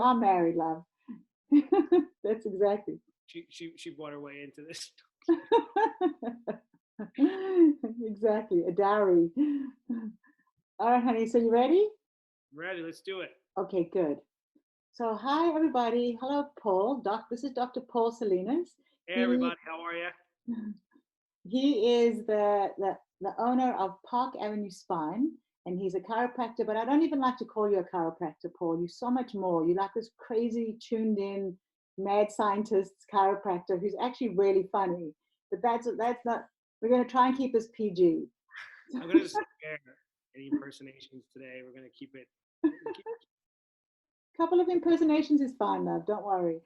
are married, love. That's exactly. She brought her way into this. Exactly, a dowry. All right, honey. So you ready? Ready? Let's do it. Okay, good. So hi, everybody. Hello, Paul. This is Dr. Paul Salinas. Hey, He everybody. How are you? he is the owner of Park Avenue Spine, and he's a chiropractor. But I don't even like to call you a chiropractor, Paul. You're so much more. You're like this crazy, tuned in, mad scientist chiropractor who's actually really funny. But that's not. We're going to try and keep this PG. I'm gonna spare any impersonations today. We're gonna keep it. Couple of impersonations is fine, love. Don't worry.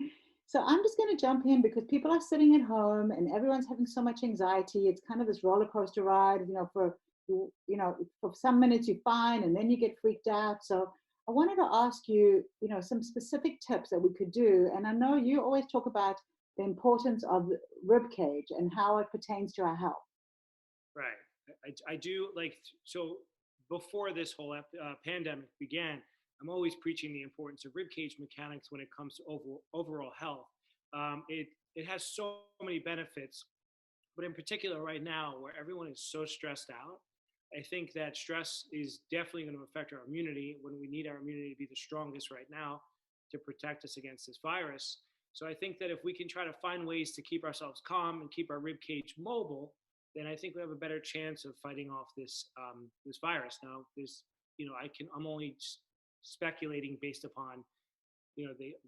So I'm just going to jump in because people are sitting at home and everyone's having so much anxiety. It's kind of this roller coaster ride. For some minutes you're fine and then you get freaked out. So I wanted to ask you, some specific tips that we could do. And I know you always talk about the importance of the rib cage and how it pertains to our health. Right. I do like so. Before this whole pandemic began, I'm always preaching the importance of ribcage mechanics when it comes to overall health. It has so many benefits, but in particular right now, where everyone is so stressed out, I think that stress is definitely going to affect our immunity when we need our immunity to be the strongest right now to protect us against this virus. So I think that if we can try to find ways to keep ourselves calm and keep our rib cage mobile, then I think we have a better chance of fighting off this virus. Now, I'm only speculating based upon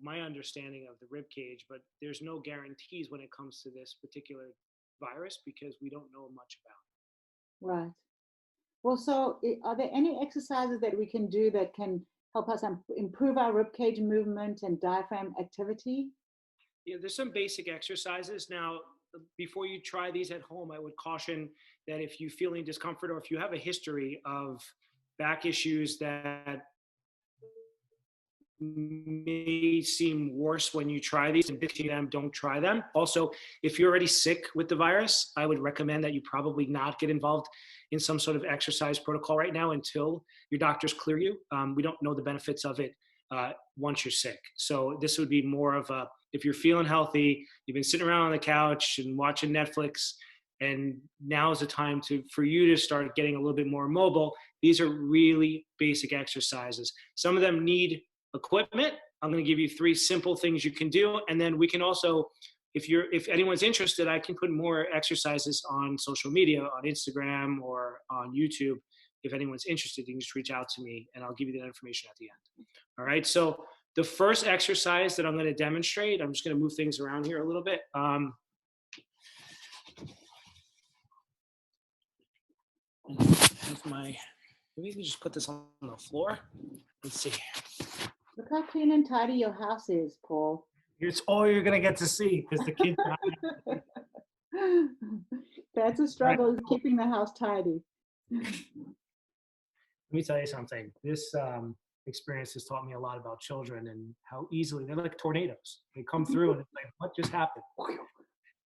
my understanding of the rib cage, but there's no guarantees when it comes to this particular virus because we don't know much about Right. Well, so are there any exercises that we can do that can help us improve our ribcage movement and diaphragm activity? it. Yeah, there's some basic exercises. Now, before you try these at home, I would caution that if you're feeling discomfort or if you have a history of back issues that may seem worse when you try these and them, don't try them. Also, if you're already sick with the virus, I would recommend that you probably not get involved in some sort of exercise protocol right now until your doctors clear you. We don't know the benefits of it once you're sick. So this would be more of a, if you're feeling healthy, you've been sitting around on the couch and watching Netflix, and now is the time for you to start getting a little bit more mobile. These are really basic exercises. Some of them need equipment. I'm going to give you 3 simple things you can do, and then we can also, if anyone's interested, I can put more exercises on social media, on Instagram or on YouTube. If anyone's interested, you can just reach out to me and I'll give you that information at the end. All right. So the first exercise that I'm going to demonstrate, I'm just going to move things around here a little bit. Maybe we can just put this on the floor. Let's see. Look how clean and tidy your house is, Paul. It's all you're going to get to see because the kids. That's a struggle, right. Keeping the house tidy. Let me tell you something. This experience has taught me a lot about children and how easily they're like tornadoes. They come through and it's like, what just happened?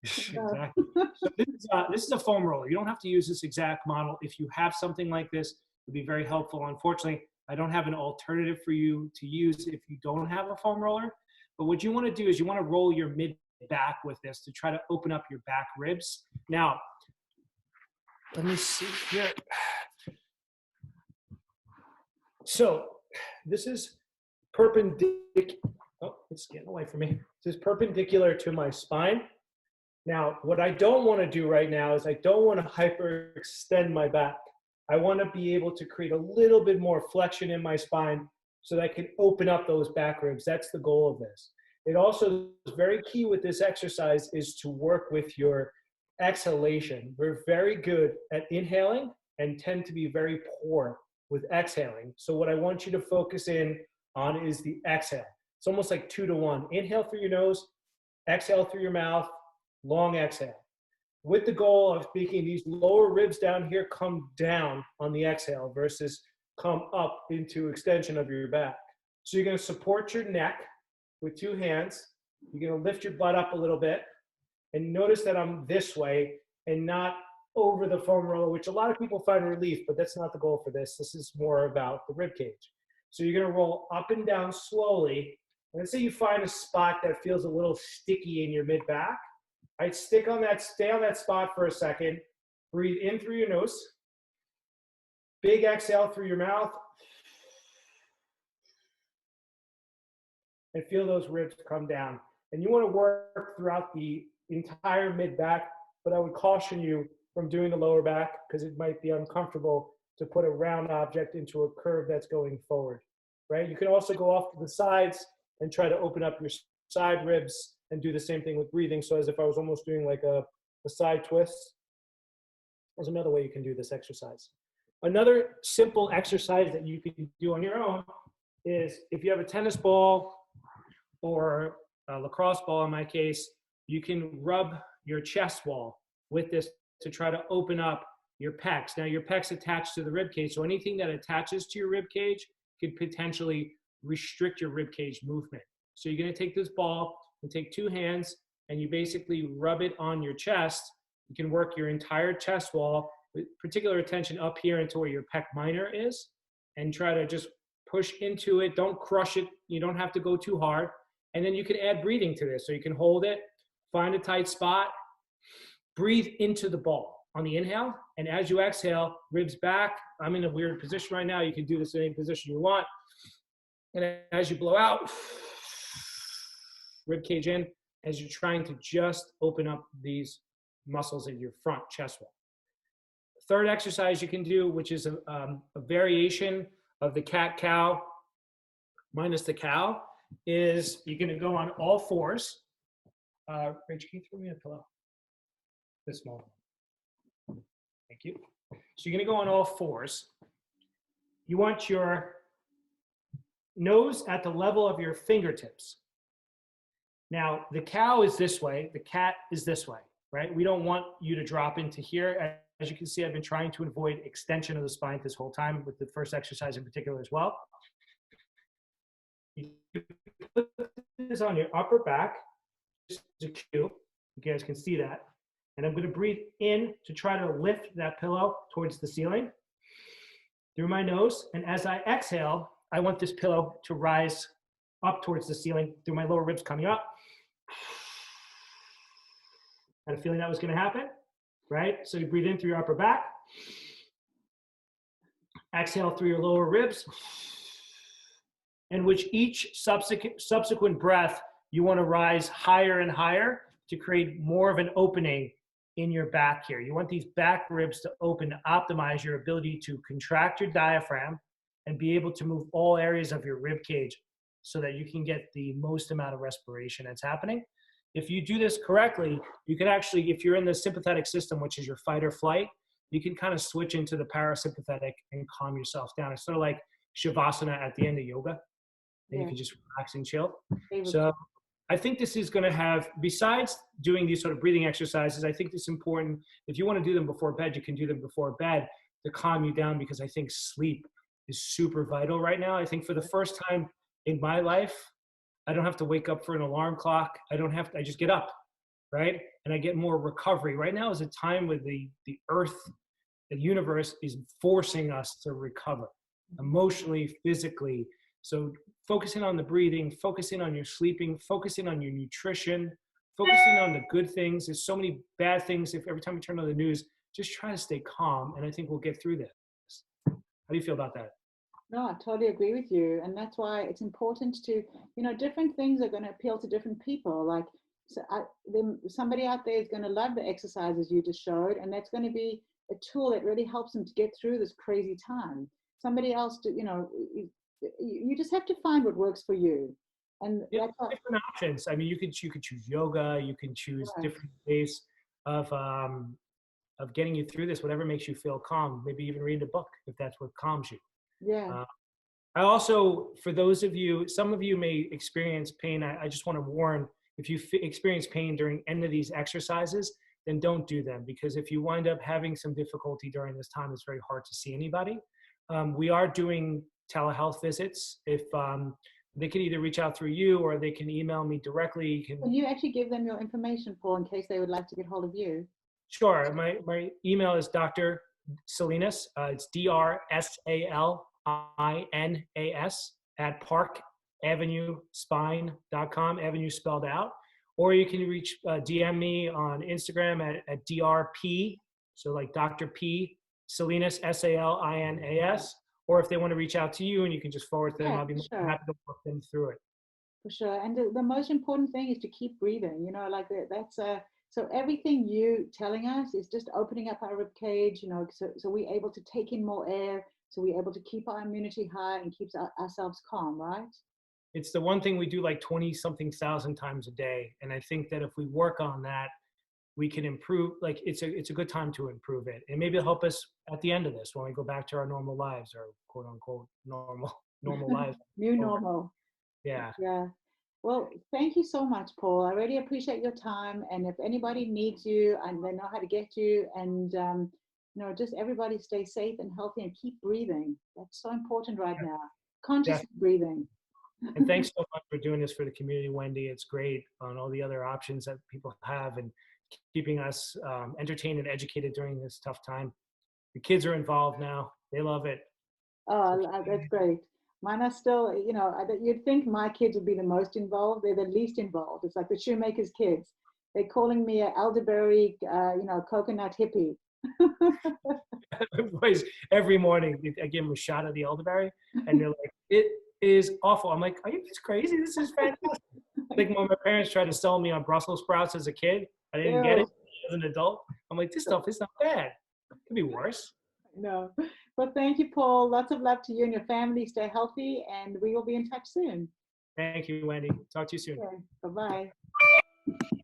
Exactly. So this is a foam roller. You don't have to use this exact model. If you have something like this, it would be very helpful. Unfortunately, I don't have an alternative for you to use if you don't have a foam roller. But what you want to do is you want to roll your mid back with this to try to open up your back ribs. Now, let me see here. So this is perpendicular. Oh, it's getting away from me. This is perpendicular to my spine. Now, what I don't want to do right now is I don't want to hyperextend my back. I want to be able to create a little bit more flexion in my spine so that I can open up those back ribs. That's the goal of this. It also is very key with this exercise is to work with your exhalation. We're very good at inhaling and tend to be very poor with exhaling. So what I want you to focus in on is the exhale. It's almost like 2 to 1. Inhale through your nose, exhale through your mouth, long exhale. With the goal of making these lower ribs down here come down on the exhale versus come up into extension of your back. So you're going to support your neck with 2 hands. You're going to lift your butt up a little bit. And notice that I'm this way and not over the foam roller, which a lot of people find relief, but that's not the goal for this. This is more about the rib cage. So you're going to roll up and down slowly Let's say you find a spot that feels a little sticky in your mid-back. I'd stay on that spot for a second. Breathe in through your nose. Big exhale through your mouth. And feel those ribs come down. And you want to work throughout the entire mid-back, but I would caution you from doing the lower back because it might be uncomfortable to put a round object into a curve that's going forward, right? You can also go off to the sides and try to open up your side ribs and do the same thing with breathing. So as if I was almost doing like a side twist. There's another way you can do this exercise. Another simple exercise that you can do on your own is if you have a tennis ball or a lacrosse ball in my case, you can rub your chest wall with this to try to open up your pecs. Now your pecs attached to the rib cage, so anything that attaches to your rib cage could potentially restrict your rib cage movement. So you're going to take this ball and take two hands and you basically rub it on your chest. You can work your entire chest wall with particular attention up here into where your pec minor is and try to just push into it. Don't crush it. You don't have to go too hard. And then you can add breathing to this. So you can hold it, find a tight spot, breathe into the ball on the inhale. And as you exhale, ribs back. I'm in a weird position right now. You can do this in any position you want. And as you blow out, rib cage in, as you're trying to just open up these muscles in your front chest wall. Third exercise you can do, which is a variation of the cat-cow minus the cow, is you're going to go on all fours. Rach, can you throw me a pillow? This small. Thank you. So you're going to go on all fours. You want your nose at the level of your fingertips. Now, the cow is this way. The cat is this way, right? We don't want you to drop into here. As you can see, I've been trying to avoid extension of the spine this whole time with the first exercise in particular as well. You put this on your upper back, just a cue. You guys can see that. And I'm going to breathe in to try to lift that pillow towards the ceiling through my nose. And as I exhale, I want this pillow to rise up towards the ceiling through my lower ribs coming up. I had a feeling that was going to happen, right? So you breathe in through your upper back. Exhale through your lower ribs. And with each subsequent breath, you want to rise higher and higher to create more of an opening in your back here. You want these back ribs to open to optimize your ability to contract your diaphragm and be able to move all areas of your rib cage so that you can get the most amount of respiration that's happening. If you do this correctly, you can actually, if you're in the sympathetic system, which is your fight or flight, you can kind of switch into the parasympathetic and calm yourself down. It's sort of like Shavasana at the end of yoga. And you can just relax and chill. So I think this is going to have, besides doing these sort of breathing exercises, I think it's important, if you want to do them before bed, you can do them before bed to calm you down, because I think sleep is super vital right now. I think for the first time in my life, I don't have to wake up for an alarm clock. I just get up, right? And I get more recovery. Right now is a time where the earth, the universe is forcing us to recover emotionally, physically. So focusing on the breathing, focusing on your sleeping, focusing on your nutrition, focusing on the good things. There's so many bad things. If every time you turn on the news, just try to stay calm. And I think we'll get through this. How do you feel about that? No, I totally agree with you. And that's why it's important to, different things are going to appeal to different people. Like, somebody out there is going to love the exercises you just showed, and that's going to be a tool that really helps them to get through this crazy time. Somebody else, you just have to find what works for you. And that's different options. I mean, you can choose yoga, you can choose different ways of getting you through this, whatever makes you feel calm. Maybe even read a book if that's what calms you. Yeah. I also, for those of you, some of you may experience pain. I just want to warn, if you experience pain during any of these exercises, then don't do them, because if you wind up having some difficulty during this time, it's very hard to see anybody. We are doing telehealth visits. If they can either reach out through you or they can email me directly. Can you actually give them your information, Paul, in case they would like to get hold of you? Sure. My email is Dr. Salinas. It's DrSalinas @ ParkAvenueSpine.com, Avenue spelled out. Or you can reach DM me on Instagram at DRP, so like Dr. P, Salinas, Salinas. Or if they want to reach out to you and you can just forward to them, Yeah, I'll be for more than sure. happy to work them through it. For sure. And the most important thing is to keep breathing, you know, like that's so everything you telling us is just opening up our rib cage, you know, so we're able to take in more air, so we're able to keep our immunity high and keeps ourselves calm, right? It's the one thing we do like 20 something thousand times a day. And I think that if we work on that, we can improve, like it's a good time to improve it. And maybe it'll help us at the end of this when we go back to our normal lives, or quote unquote normal lives. New Over. normal. Yeah. Yeah. Well, thank you so much, Paul. I really appreciate your time. And if anybody needs you and they know how to get you, and you know, just everybody stay safe and healthy and keep breathing. That's so important right now. Yeah. Conscious breathing. And thanks so much for doing this for the community, Wendy. It's great on all the other options that people have and keeping us entertained and educated during this tough time. The kids are involved now. They love it. So, Oh, that's great. Mine are still, you know, you'd think my kids would be the most involved. They're the least involved. It's like the shoemaker's kids. They're calling me an elderberry, you know, coconut hippie. boys, every morning I give them a shot of the elderberry, and they're like, "It is awful." I'm like, "Are you guys crazy? This is fantastic." Like when my parents tried to sell me on Brussels sprouts as a kid, I didn't get it Ew. as an adult. I'm like, "This stuff is not bad. It could be worse." No. But thank you, Paul. Lots of love to you and your family. Stay healthy, and we will be in touch soon. Thank you, Wendy. Talk to you soon. Okay. Bye-bye.